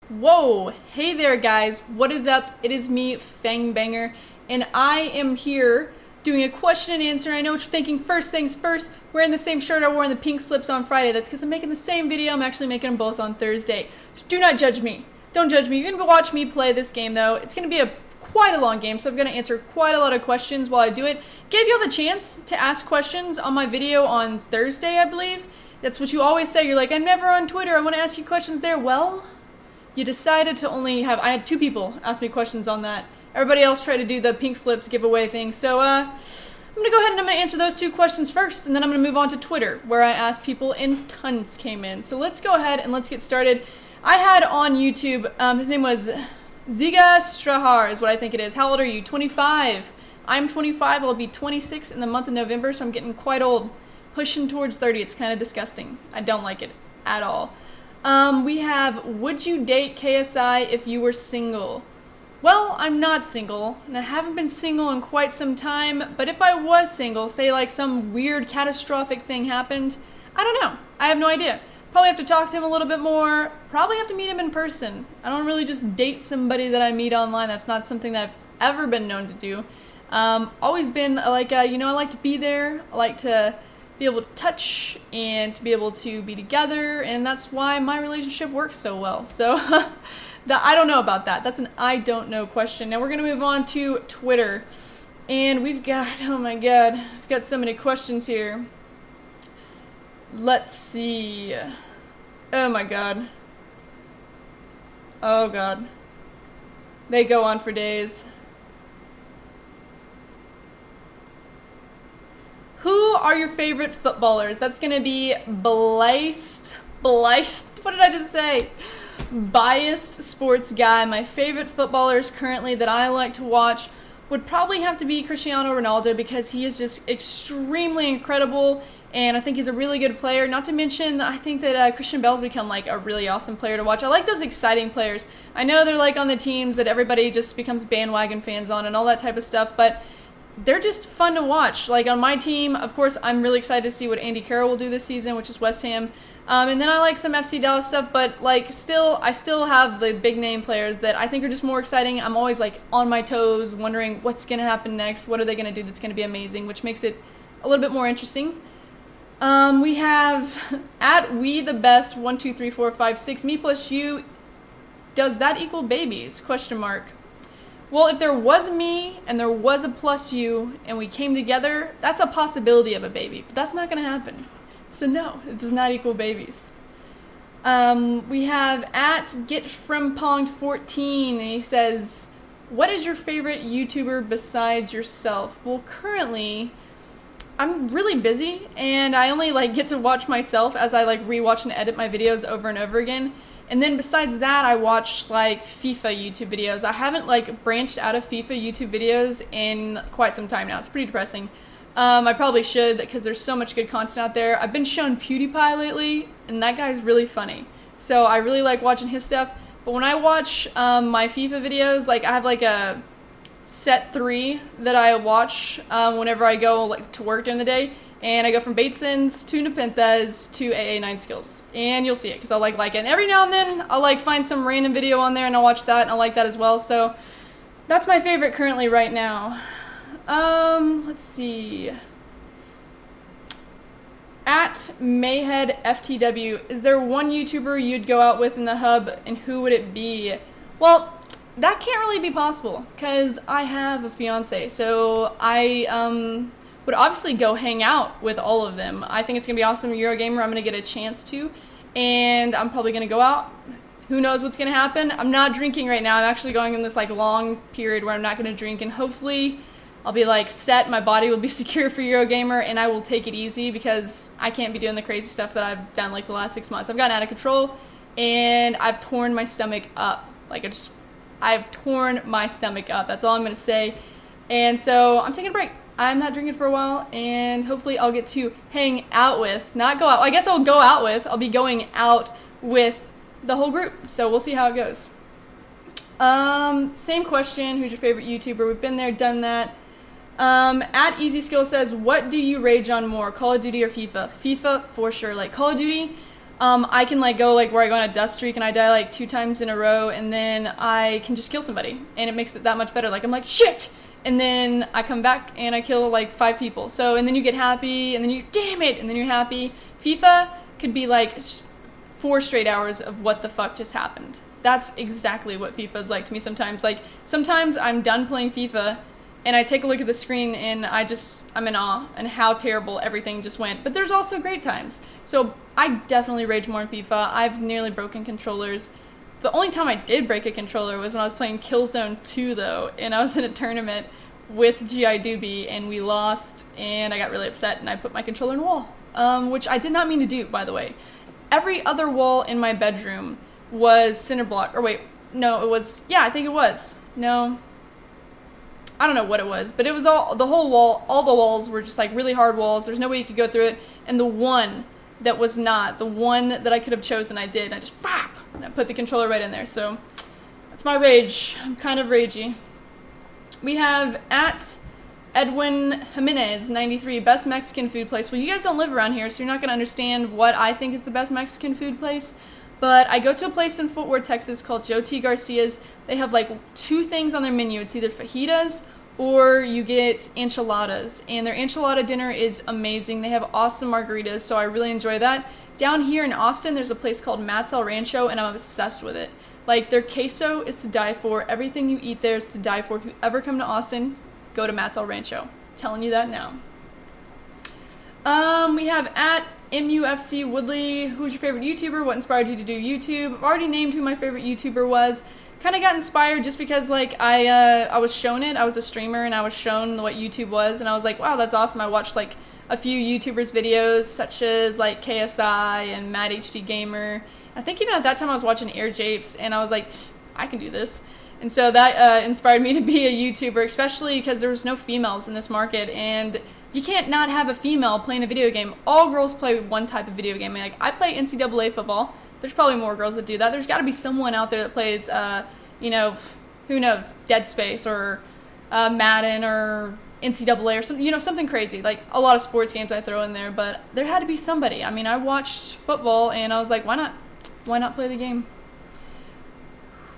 Whoa, hey there guys, what is up? It is me, Fangbanger, and I am here doing a question and answer. I know what you're thinking. First things first, wearing the same shirt I wore in the pink slips on Friday. That's because I'm making the same video. I'm actually making them both on Thursday. So do not judge me. Don't judge me. You're going to watch me play this game though. It's going to be quite a long game, so I'm going to answer quite a lot of questions while I do it. Gave you all the chance to ask questions on my video on Thursday, I believe. That's what you always say. You're like, I'm never on Twitter. I want to ask you questions there. well, you decided to only have, I had 2 people ask me questions on that. Everybody else tried to do the pink slips giveaway thing. So I'm going to go ahead and I'm going to answer those 2 questions first, and then I'm going to move on to Twitter, where I asked people and tons came in. So let's go ahead and let's get started. I had on YouTube, his name was Ziga Strahar is what I think it is. How old are you? 25. I'm 25. I'll be 26 in the month of November, so I'm getting quite old. Pushing towards 30. It's kind of disgusting. I don't like it at all. We have, would you date KSI if you were single? Well, I'm not single, and I haven't been single in quite some time, but if I was single, say like some weird catastrophic thing happened, I don't know. I have no idea. Probably have to talk to him a little bit more, probably have to meet him in person. I don't really just date somebody that I meet online. That's not something that I've ever been known to do. Always been like, you know, I like to be there. I like to be able to touch and to be able to be together, and that's why my relationship works so well. So I don't know about that. That's an I don't know question. Now we're gonna move on to Twitter, and we've got, oh my god, I've got so many questions here. Let's see. Oh my god. Oh god. They go on for days. Who are your favorite footballers? That's gonna be Biased, what did I just say? Biased sports guy. My favorite footballers currently that I like to watch would probably have to be Cristiano Ronaldo, because he is just extremely incredible, and I think he's a really good player. Not to mention, I think that Christian Bale's become like a really awesome player to watch. I like those exciting players. I know they're like on the teams that everybody just becomes bandwagon fans on and all that type of stuff, but they're just fun to watch. Like on my team, of course, I'm really excited to see what Andy Carroll will do this season, which is West Ham. And then I like some FC Dallas stuff, but like I still have the big name players that I think are just more exciting. I'm always like on my toes, wondering what's going to happen next. What are they going to do that's going to be amazing, which makes it a little bit more interesting. We have at we the best 1 2 3 4 5 6 me plus you. Does that equal babies? Question mark. Well, if there was me and there was a plus you and we came together, that's a possibility of a baby, but that's not going to happen. So no, it does not equal babies. We have at getfromponged14, and he says, what is your favorite YouTuber besides yourself? Well, currently, I'm really busy, and I only like get to watch myself as I like rewatch and edit my videos over and over again. And then besides that, I watch like FIFA YouTube videos. I haven't like branched out of FIFA YouTube videos in quite some time now. It's pretty depressing. I probably should, because there's so much good content out there. I've been shown PewDiePie lately, and that guy's really funny. So I really like watching his stuff. But when I watch my FIFA videos, like I have like a set 3 that I watch whenever I go like to work during the day. And I go from Batesons to Nepenthes to AA9 skills. And you'll see it, because I'll like it. And every now and then, I'll like find some random video on there and I'll watch that, and I like that as well. So that's my favorite currently right now. Let's see. At Mayhead FTW, is there one YouTuber you'd go out with in the hub, and who would it be? Well, that can't really be possible, because I have a fiance, so I, would obviously go hang out with all of them. I think it's gonna be awesome. Eurogamer, I'm gonna get a chance to, and I'm probably gonna go out. Who knows what's gonna happen? I'm not drinking right now. I'm actually going in this like long period where I'm not gonna drink, and hopefully I'll be like set, my body will be secure for Eurogamer, and I will take it easy, because I can't be doing the crazy stuff that I've done like the last 6 months. I've gotten out of control, and I've torn my stomach up. Like I've torn my stomach up. That's all I'm gonna say. And so I'm taking a break. I'm not drinking for a while, and hopefully I'll get to hang out with, not go out, I guess I'll go out with, I'll be going out with the whole group, so we'll see how it goes. Same question, who's your favorite YouTuber? We've been there, done that. At Easy Skill says, what do you rage on more, Call of Duty or FIFA? FIFA for sure. Like Call of Duty, I can like go like where I go on a death streak and I die like 2 times in a row, and then I can just kill somebody, and it makes it that much better. Like I'm like shit, and then I come back and I kill like 5 people. So and then you get happy, and then you damn it, and then you're happy. FIFA could be like 4 straight hours of what the fuck just happened. That's exactly what FIFA is like to me sometimes. Like sometimes I'm done playing FIFA and I take a look at the screen and I'm in awe and how terrible everything just went. But there's also great times. So I definitely rage more in FIFA. I've nearly broken controllers. The only time I did break a controller was when I was playing Killzone 2 though, and I was in a tournament with G.I. Doobie and we lost, and I got really upset and I put my controller in a wall, which I did not mean to do, by the way. Every other wall in my bedroom was cinder block, or wait, no, it was, yeah, I think it was, no, I don't know what it was, but it was the whole wall, all the walls were just like really hard walls. There's no way you could go through it, and the one that was not, the one that I could have chosen, I did, and I just, pop, and I put the controller right in there, so that's my rage. I'm kind of ragey. We have at Edwin Jimenez 93, best Mexican food place. Well, you guys don't live around here, so you're not going to understand what I think is the best Mexican food place. But I go to a place in Fort Worth, Texas called Joe T. Garcia's. They have like 2 things on their menu. It's either fajitas or you get enchiladas. And their enchilada dinner is amazing. They have awesome margaritas, so I really enjoy that. Down here in Austin, there's a place called Matt's El Rancho, and I'm obsessed with it. Like, their queso is to die for. Everything you eat there is to die for. If you ever come to Austin, go to Matt's El Rancho. Telling you that now. We have at MUFC Woodley, who's your favorite YouTuber? What inspired you to do YouTube? I've already named who my favorite YouTuber was. Kind of got inspired just because like I was shown it. I was a streamer and I was shown what YouTube was, and I was like, wow, that's awesome. I watched like a few YouTubers videos such as like KSI and Mad HD Gamer. I think even at that time I was watching Air Japes, and I was like, I can do this. And so that inspired me to be a YouTuber, especially because there was no females in this market, and you can't not have a female playing a video game. All girls play one type of video game. Like, I play NCAA football. There's probably more girls that do that. There's got to be someone out there that plays, you know, who knows, Dead Space or Madden or NCAA or something, you know, something crazy. Like, a lot of sports games I throw in there, but there had to be somebody. I mean, I watched football, and I was like, why not? Why not play the game?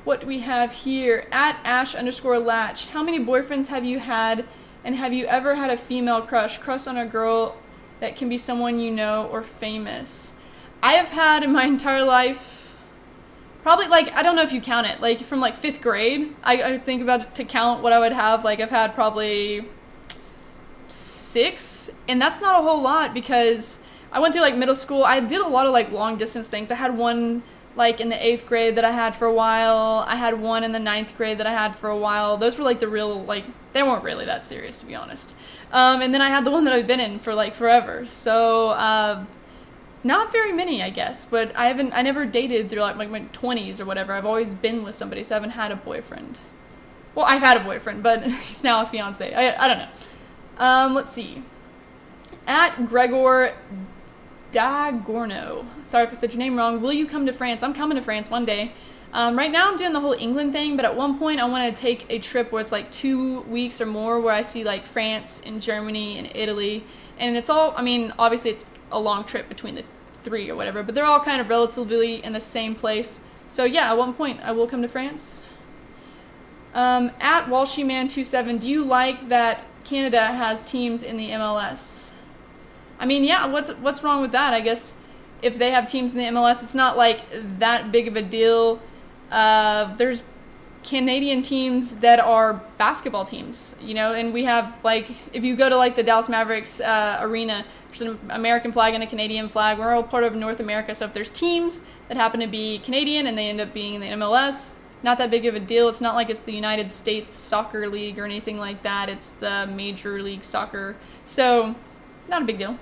What do we have here? At Ash_Latch. How many boyfriends have you had, and have you ever had a female crush on a girl that can be someone you know or famous? I have had in my entire life, probably, like, I don't know if you count it, like, from, like, 5th grade, I think about it to count what I would have. Like, I've had probably 6, and that's not a whole lot because I went through, like, middle school. I did a lot of, like, long-distance things. I had one, like, in the 8th grade that I had for a while. I had one in the 9th grade that I had for a while. Those were, like, the real, like, they weren't really that serious, to be honest. And then I had the one that I've been in for, like, forever. So, not very many, I guess, but I never dated through, like, my 20s or whatever. I've always been with somebody, so I haven't had a boyfriend. Well, I've had a boyfriend, but he's now a fiance. I don't know. Let's see. At Gregor Dagorno. Sorry if I said your name wrong. Will you come to France? I'm coming to France one day. Right now I'm doing the whole England thing, but at one point I want to take a trip where it's like 2 weeks or more, where I see like France and Germany and Italy. And it's all, I mean, obviously it's a long trip between the 3 or whatever, but they're all kind of relatively in the same place. So yeah, at one point I will come to France. At WalshyMan27, do you like that Canada has teams in the MLS? I mean, yeah, what's wrong with that? I guess if they have teams in the MLS, it's not like that big of a deal. There's Canadian teams that are basketball teams, you know, and we have, like, if you go to, like, the Dallas Mavericks arena, there's an American flag and a Canadian flag. We're all part of North America, so if there's teams that happen to be Canadian and they end up being in the MLS, not that big of a deal. It's not like it's the United States Soccer League or anything like that. It's the Major League Soccer, so not a big deal.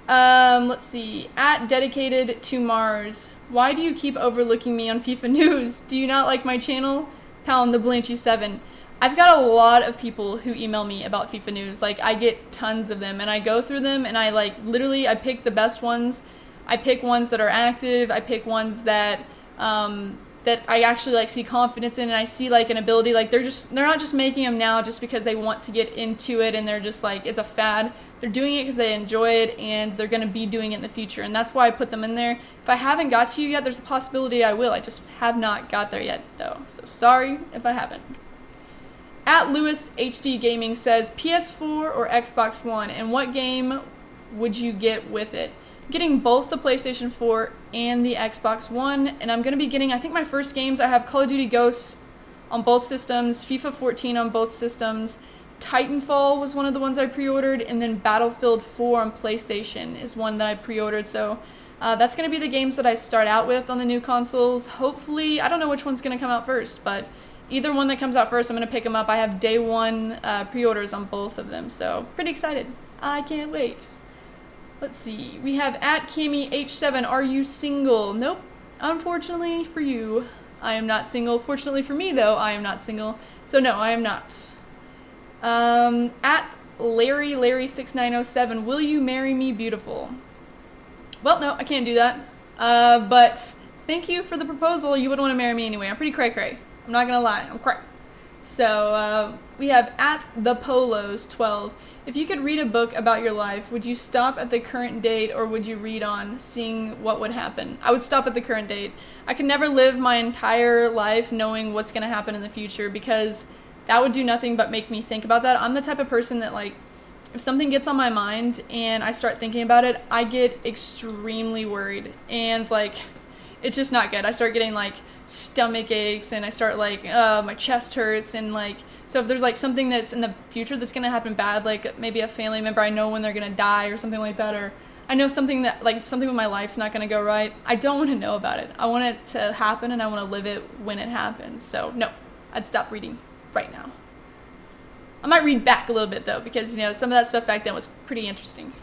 Let's see. At Dedicated to Mars. Why do you keep overlooking me on FIFA news? Do you not like my channel? Pound the Blanchy7. I've got a lot of people who email me about FIFA news. Like, I get tons of them, and I go through them, and I, like, literally, I pick the best ones. I pick ones that are active. I pick ones that, that I actually, like, see confidence in, and I see, like, an ability. Like, they're not just making them now just because they want to get into it, and they're just, like, it's a fad. they're doing it because they enjoy it and they're going to be doing it in the future. And that's why I put them in there. If I haven't got to you yet, there's a possibility I will. I just have not got there yet, though. So sorry if I haven't. At Lewis HD Gaming says, PS4 or Xbox One, and what game would you get with it? I'm getting both the PlayStation 4 and the Xbox One, and I'm going to be getting, I think my first games, I have Call of Duty Ghosts on both systems, FIFA 14 on both systems, Titanfall was one of the ones I pre-ordered, and then Battlefield 4 on PlayStation is one that I pre-ordered. So that's going to be the games that I start out with on the new consoles. Hopefully, I don't know which one's going to come out first, but either one that comes out first, I'm going to pick them up. I have day one pre-orders on both of them, so pretty excited. I can't wait. Let's see. We have at Kimmy H7, are you single? Nope. Unfortunately for you, I am not single. Fortunately for me, though, I am not single. So no, I am not. At Larry6907, will you marry me, beautiful? Well, no, I can't do that. But thank you for the proposal. You wouldn't want to marry me anyway. I'm pretty cray-cray. I'm not gonna lie. I'm cray. So, we have at the Polos 12. If you could read a book about your life, would you stop at the current date or would you read on, seeing what would happen? I would stop at the current date. I could never live my entire life knowing what's gonna happen in the future because that would do nothing but make me think about that. I'm the type of person that, like, if something gets on my mind and I start thinking about it, I get extremely worried. And, like, it's just not good. I start getting, like, stomach aches and I start, like, my chest hurts. And, like, so if there's, like, something that's in the future that's going to happen bad, like maybe a family member, I know when they're going to die or something like that, or I know something that, like, something with my life's not going to go right, I don't want to know about it. I want it to happen and I want to live it when it happens. So, no, I'd stop reading right now. I might read back a little bit though, because, you know, some of that stuff back then was pretty interesting.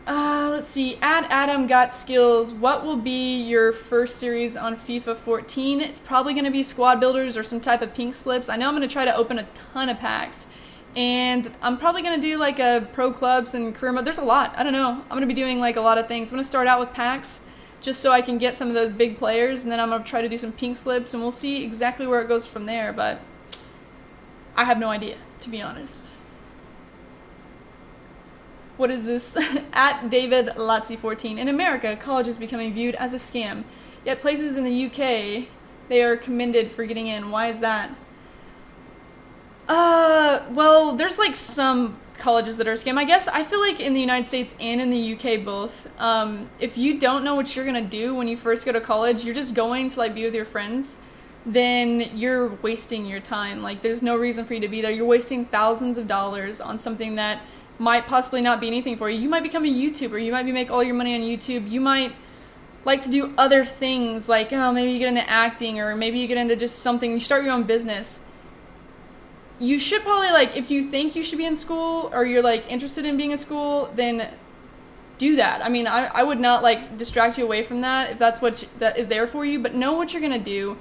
Let's see, at Adam Got Skills, what will be your first series on FIFA 14? It's probably going to be squad builders or some type of pink slips. I know I'm going to try to open a ton of packs, and I'm probably going to do like a pro clubs and career mode. There's a lot. I don't know. I'm going to be doing like a lot of things. I'm going to start out with packs just so I can get some of those big players, and then I'm going to try to do some pink slips, and we'll see exactly where it goes from there, but I have no idea, to be honest. What is this? At David Lazzi 14. In America, college is becoming viewed as a scam. Yet places in the UK, they are commended for getting in. Why is that? Well, there's like some colleges that are a scam. I guess I feel like in the United States and in the UK both, if you don't know what you're gonna do when you first go to college, you're just going to like be with your friends, then you're wasting your time. Like, there's no reason for you to be there. You're wasting thousands of dollars on something that might possibly not be anything for you. You might become a YouTuber. You might make all your money on YouTube. You might like to do other things, like, oh, maybe you get into acting, or maybe you get into just something, you start your own business. You should probably, like, if you think you should be in school, or you're, like, interested in being in school, then do that. I mean, I would not, like, distract you away from that if that's what that is there for you, but know what you're going to do.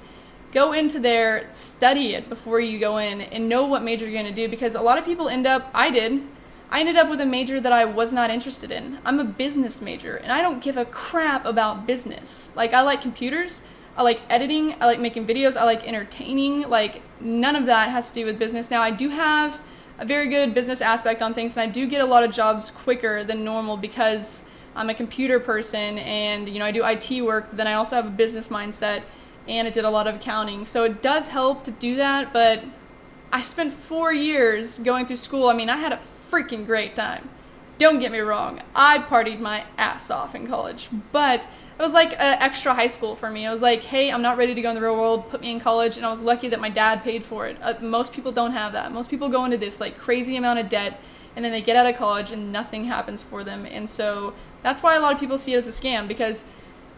Go into there, study it before you go in, and know what major you're going to do, because a lot of people end up, I ended up with a major that I was not interested in. I'm a business major, and I don't give a crap about business. Like, I like computers, I like editing, I like making videos, I like entertaining. Like, none of that has to do with business. Now, I do have a very good business aspect on things, and I do get a lot of jobs quicker than normal because I'm a computer person, and, you know, I do IT work, but then I also have a business mindset, and I did a lot of accounting. So it does help to do that, but I spent 4 years going through school. I mean, I had a freaking great time. Don't get me wrong, I partied my ass off in college, but it was like extra high school for me. I was like, hey, I'm not ready to go in the real world, put me in college, and I was lucky that my dad paid for it. Most people don't have that. Most people go into this like crazy amount of debt, and then they get out of college and nothing happens for them. And so that's why a lot of people see it as a scam, because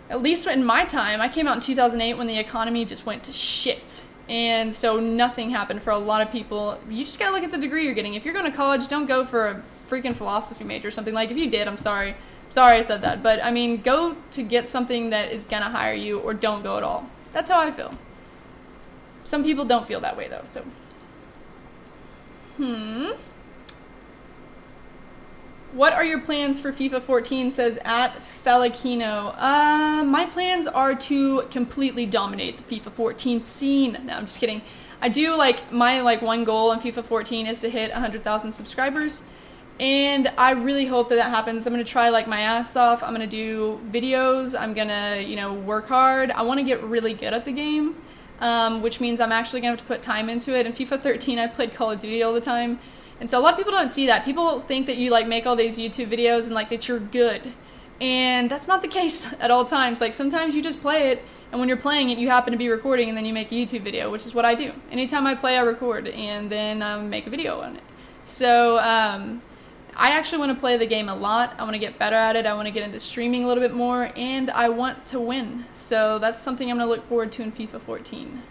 at least in my time, I came out in 2008 when the economy just went to shit. And so nothing happened for a lot of people. You just gotta look at the degree you're getting. If you're going to college, don't go for a freaking philosophy major or something. Like, if you did, I'm sorry. Sorry I said that. But, I mean, go to get something that is gonna hire you, or don't go at all. That's how I feel. Some people don't feel that way, though, so. What are your plans for FIFA 14, says at Falakino. My plans are to completely dominate the FIFA 14 scene. No, I'm just kidding. I do, like, my, like, one goal in FIFA 14 is to hit 100,000 subscribers. And I really hope that that happens. I'm going to try like my ass off. I'm going to do videos. I'm going to, you know, work hard. I want to get really good at the game, which means I'm actually going to have to put time into it. In FIFA 13, I played Call of Duty all the time. And so a lot of people don't see that. People think that you like make all these YouTube videos and like that you're good. And that's not the case at all times. Like sometimes you just play it, and when you're playing it, you happen to be recording, and then you make a YouTube video, which is what I do. Anytime I play, I record, and then make a video on it. So, I actually want to play the game a lot. I want to get better at it. I want to get into streaming a little bit more, and I want to win. So that's something I'm going to look forward to in FIFA 14.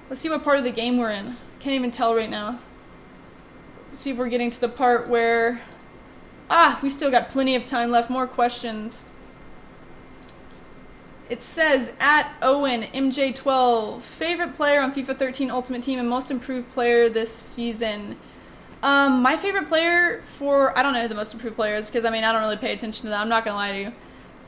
Let's see what part of the game we're in. Can't even tell right now. Let's see if we're getting to the part where... we still got plenty of time left. More questions. It says, at Owen MJ12, favorite player on FIFA 13 Ultimate Team and most improved player this season. My favorite player for, I don't know who the most improved player is, because I mean I don't really pay attention to that, I'm not gonna lie to you.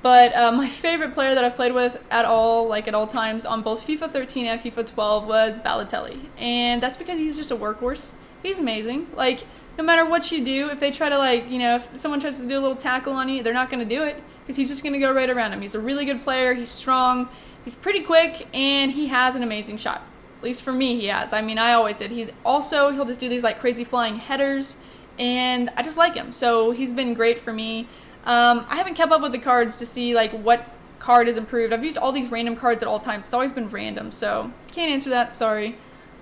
But my favorite player that I've played with at all, like at all times on both FIFA 13 and FIFA 12 was Balotelli. And that's because he's just a workhorse. He's amazing. Like, no matter what you do, if they try to like, you know, if someone tries to do a little tackle on you, they're not gonna do it, because he's just gonna go right around him. He's a really good player, he's strong, he's pretty quick, and he has an amazing shot. At least for me, he has. I mean, I always did. He'll just do these like crazy flying headers, and I just like him. So he's been great for me. I haven't kept up with the cards to see like what card is improved. I've used all these random cards at all times. It's always been random, so can't answer that, sorry.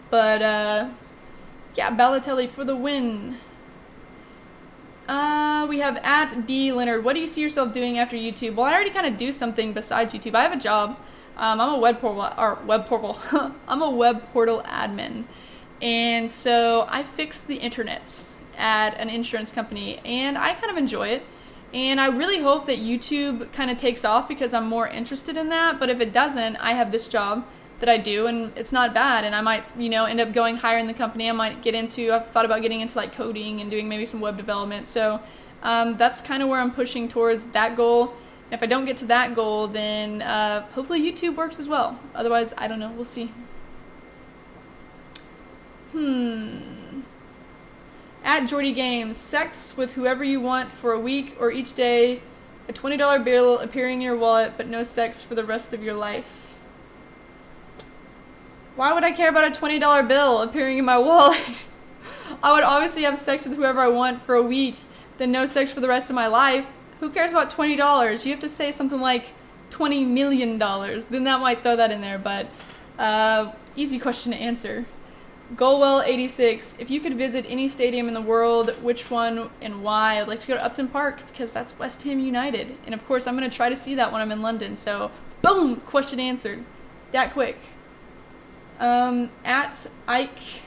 But yeah, Balotelli for the win. We have at B Leonard. What do you see yourself doing after YouTube? Well, I already kind of do something besides YouTube. I have a job. I'm a web portal I'm a web portal admin, and so I fix the internets at an insurance company, and I kind of enjoy it. And I really hope that YouTube kind of takes off, because I'm more interested in that. But if it doesn't, I have this job that I do, and it's not bad, and I might, you know, end up going higher in the company. I've thought about getting into like coding and doing maybe some web development. So that's kind of where I'm pushing towards that goal. And if I don't get to that goal, then hopefully YouTube works as well. Otherwise, I don't know. We'll see. At Jordy Games, sex with whoever you want for a week or each day, a $20 bill appearing in your wallet, but no sex for the rest of your life. Why would I care about a $20 bill appearing in my wallet? I would obviously have sex with whoever I want for a week, then no sex for the rest of my life. Who cares about $20? You have to say something like $20 million. Then that might throw that in there, but easy question to answer. Goalwell86, if you could visit any stadium in the world, which one and why? I'd like to go to Upton Park, because that's West Ham United. And of course, I'm going to try to see that when I'm in London. So, boom! Question answered. That quick. At Ike,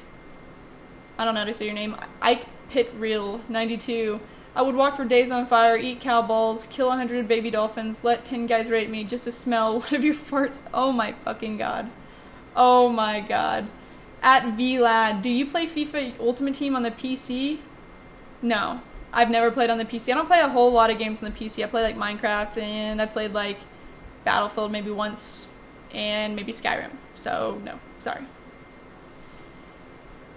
I don't know how to say your name, Ike Pitreal 92. I would walk for days on fire, eat cow balls, kill 100 baby dolphins, let 10 guys rape me just to smell one of your farts. Oh my fucking god. Oh my god. At VLAD, do you play FIFA Ultimate Team on the PC? No. I've never played on the PC. I don't play a whole lot of games on the PC. I play like Minecraft, and I played like Battlefield maybe once, and maybe Skyrim. So, no. Sorry.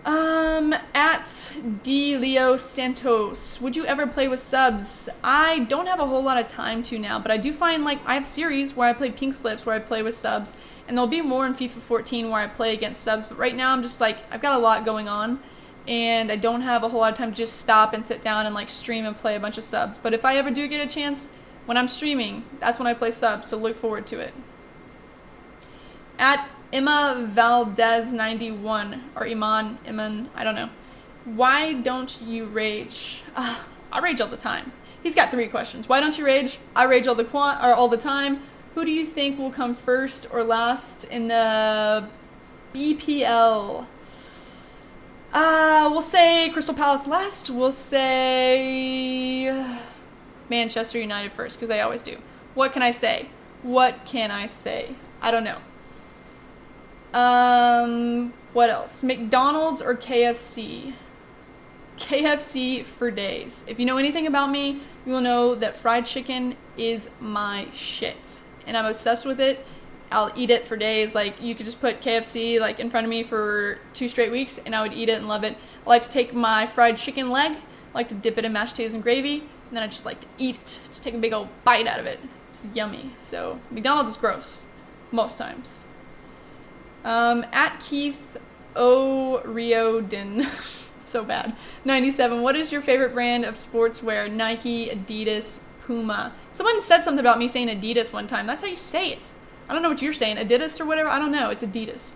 At D. Leo Santos, would you ever play with subs? I don't have a whole lot of time to now, but I do find like I have series where I play pink slips where I play with subs, and there'll be more in FIFA 14 where I play against subs, but right now I'm just like, I've got a lot going on, and I don't have a whole lot of time to just stop and sit down and like stream and play a bunch of subs. But if I ever do get a chance, when I'm streaming, that's when I play subs, so look forward to it. At Emma Valdez 91, or Iman, I don't know. Why don't you rage? I rage all the time. He's got 3 questions. Why don't you rage? I rage all the time. Who do you think will come first or last in the BPL? We'll say Crystal Palace last. We'll say Manchester United first, because they always do. What can I say? What can I say? I don't know. What else? McDonald's or KFC? KFC for days. If you know anything about me, you will know that fried chicken is my shit. And I'm obsessed with it. I'll eat it for days. Like, you could just put KFC like in front of me for 2 straight weeks and I would eat it and love it. I like to take my fried chicken leg, I like to dip it in mashed potatoes and gravy, and then I just like to eat it. Just take a big old bite out of it. It's yummy. So McDonald's is gross most times. At Keith O'Riordan, so bad. 97. What is your favorite brand of sportswear? Nike, Adidas, Puma. Someone said something about me saying Adidas one time. That's how you say it. I don't know what you're saying. Adidas or whatever. I don't know. It's Adidas.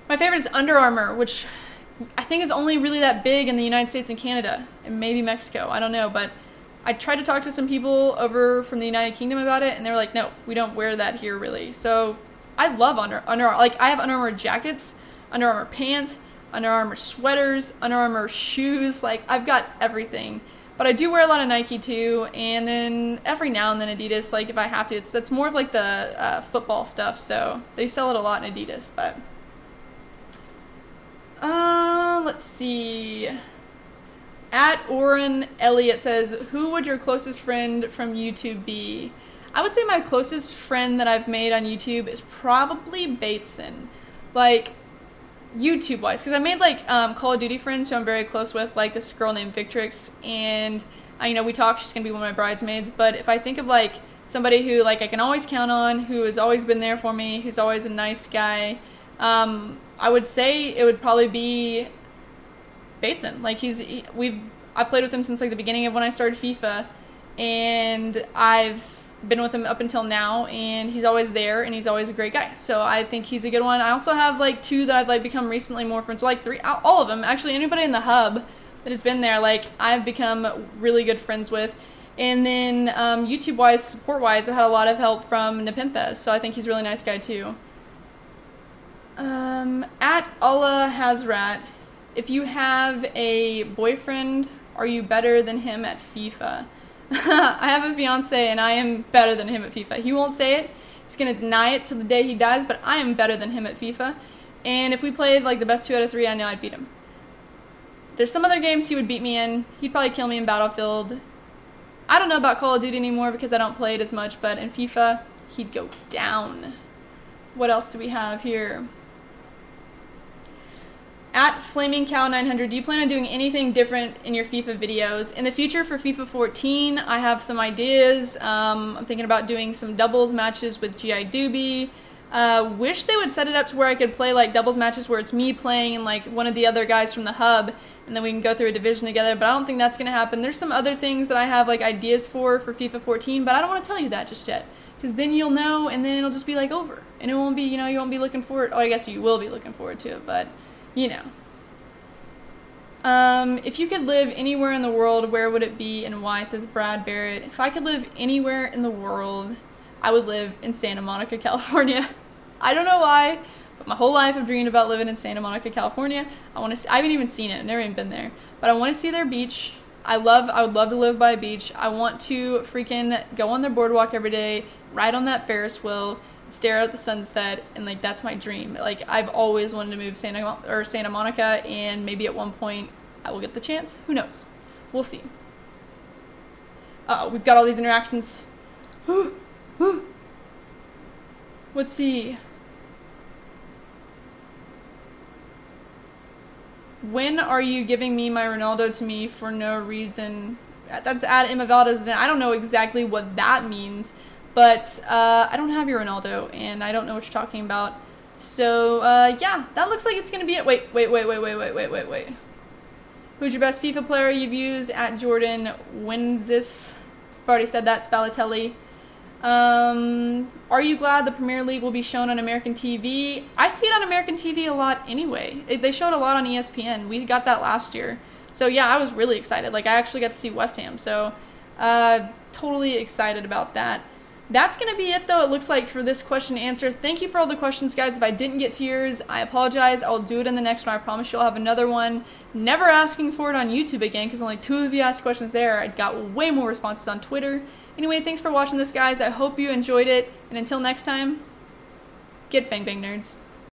My favorite is Under Armour, which I think is only really that big in the United States and Canada, and maybe Mexico. I don't know, but I tried to talk to some people over from the United Kingdom about it, and they were like, no, we don't wear that here really. So I love Under Armour. Like, I have Under Armour jackets, Under Armour pants, Under Armour sweaters, Under Armour shoes. Like, I've got everything. But I do wear a lot of Nike too, and then every now and then Adidas, like if I have to. That's more of like the football stuff, so they sell it a lot in Adidas, but... let's see. At Oren Elliott says, who would your closest friend from YouTube be? I would say my closest friend that I've made on YouTube is probably Bateson. Like, YouTube-wise, because I made like Call of Duty friends who I'm very close with, like this girl named Victrix, and you know, we talk. She's gonna be one of my bridesmaids. But if I think of like somebody who like I can always count on, who has always been there for me, who's always a nice guy, I would say it would probably be Bateson. Like I played with him since like the beginning of when I started FIFA, and I've been with him up until now, and he's always there, and he's always a great guy. So I think he's a good one. I also have like two that I've like become recently more friends, like three, all of them actually. Anybody in the hub that has been there, like I've become really good friends with. And then YouTube wise, support wise, I had a lot of help from Nepenthes, so I think he's a really nice guy too. At Allah Hazrat, if you have a boyfriend, are you better than him at FIFA? I have a fiance and I am better than him at FIFA. He won't say it. He's going to deny it till the day he dies, but I am better than him at FIFA. And if we played like the best 2 out of 3, I know I'd beat him. There's some other games he would beat me in. He'd probably kill me in Battlefield. I don't know about Call of Duty anymore because I don't play it as much, but in FIFA, he'd go down. What else do we have here? At Flaming Cow 900, do you plan on doing anything different in your FIFA videos? In the future for FIFA 14, I have some ideas. I'm thinking about doing some doubles matches with G.I. Doobie. Wish they would set it up to where I could play like doubles matches where it's me playing and like one of the other guys from the hub, and then we can go through a division together, but I don't think that's going to happen. There's some other things that I have like ideas for FIFA 14, but I don't want to tell you that just yet, because then you'll know, and then it'll just be like over, and it won't be, you know, you won't be looking forward. Oh, I guess you will be looking forward to it, but you know. If you could live anywhere in the world, where would it be and why, says Brad Barrett. If I could live anywhere in the world, I would live in Santa Monica, California. I don't know why, but my whole life I've dreamed about living in Santa Monica, California. I haven't even seen it. I've never even been there, but I want to see their beach. I would love to live by a beach. I want to freaking go on their boardwalk every day, ride on that Ferris wheel, stare out the sunset, and like that's my dream. Like I've always wanted to move Santa Monica, and maybe at one point I will get the chance. Who knows? We'll see. Uh-oh, we've got all these interactions. Let's see. When are you giving me my Ronaldo to me for no reason? That's at Emma Valdez. I don't know exactly what that means, but I don't have your Ronaldo, and I don't know what you're talking about. So, yeah, that looks like it's going to be it. Wait. Who's your best FIFA player you've used? At Jordan Winzis. I've already said that. It's Balotelli. Are you glad the Premier League will be shown on American TV? I see it on American TV a lot anyway. They show it a lot on ESPN. We got that last year. So, yeah, I was really excited. Like, I actually got to see West Ham. So, totally excited about that. That's going to be it, though, it looks like, for this question and answer. Thank you for all the questions, guys. If I didn't get to yours, I apologize. I'll do it in the next one. I promise you I'll have another one. Never asking for it on YouTube again, because only 2 of you asked questions there. I got way more responses on Twitter. Anyway, thanks for watching this, guys. I hope you enjoyed it. And until next time, get Fang Bang, nerds.